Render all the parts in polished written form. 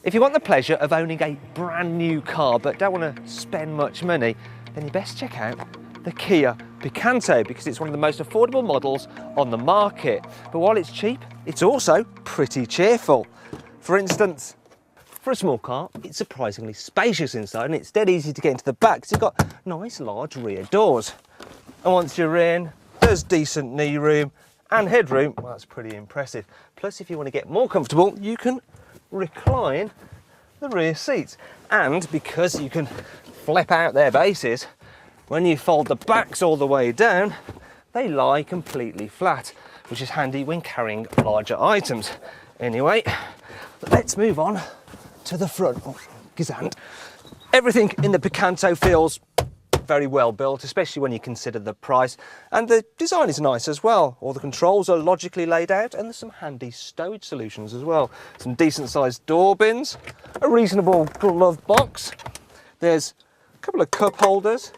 If you want the pleasure of owning a brand new car but don't want to spend much money, then you best check out the Kia Picanto because it's one of the most affordable models on the market. But while it's cheap, it's also pretty cheerful. For instance, for a small car, it's surprisingly spacious inside and it's dead easy to get into the back because you've got nice large rear doors. And once you're in, there's decent knee room and headroom. Well, that's pretty impressive. Plus, if you want to get more comfortable, you can recline the rear seats. And because you can flip out their bases, when you fold the backs all the way down, they lie completely flat, which is handy when carrying larger items. Anyway, let's move on to the front. Oh, gazand. Everything in the Picanto feels very well built, especially when you consider the price. And the design is nice as well. All the controls are logically laid out and there's some handy stowage solutions as well. Some decent sized door bins, a reasonable glove box. There's a couple of cup holders,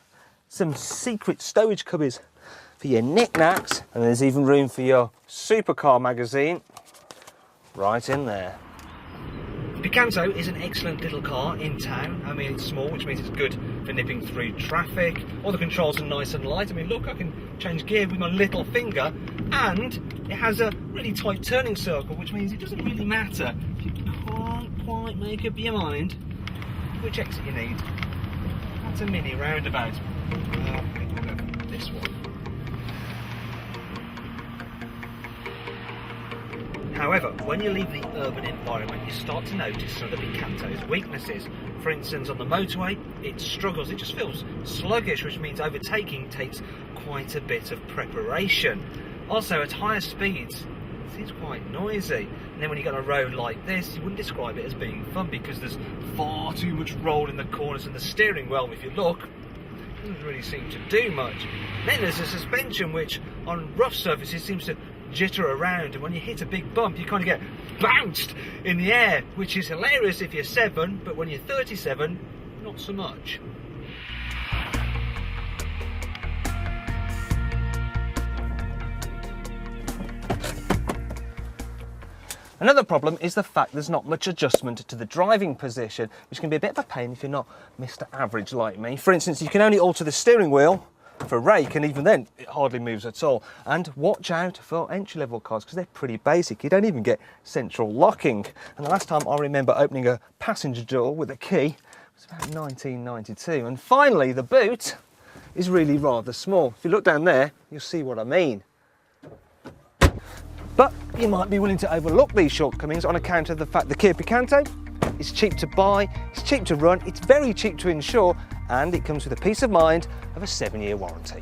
some secret stowage cubbies for your knickknacks, and there's even room for your supercar magazine right in there. Picanto is an excellent little car in town. I mean, it's small, which means it's good for nipping through traffic. All the controls are nice and light. I mean, look, I can change gear with my little finger, and it has a really tight turning circle, which means it doesn't really matter if you can't quite make up your mind which exit you need. That's a mini roundabout. I think we'll go for this one. However, when you leave the urban environment, you start to notice some of the Picanto's weaknesses. For instance, on the motorway, it struggles, it just feels sluggish, which means overtaking takes quite a bit of preparation. Also, at higher speeds, it seems quite noisy. And then when you get on a road like this, you wouldn't describe it as being fun because there's far too much roll in the corners, and the steering wheel, if you look, doesn't really seem to do much. Then there's the suspension, which on rough surfaces seems to jitter around, and when you hit a big bump you kind of get bounced in the air, which is hilarious if you're 7, but when you're 37, not so much. Another problem is the fact there's not much adjustment to the driving position, which can be a bit of a pain if you're not Mr. Average like me. For instance, you can only alter the steering wheel for rake, and even then it hardly moves at all. And watch out for entry-level cars because they're pretty basic. You don't even get central locking. And the last time I remember opening a passenger door with a key was about 1992. And finally, the boot is really rather small. If you look down there, you'll see what I mean. But you might be willing to overlook these shortcomings on account of the fact the Kia Picanto is cheap to buy, it's cheap to run, it's very cheap to insure, and it comes with the peace of mind of a 7-year warranty.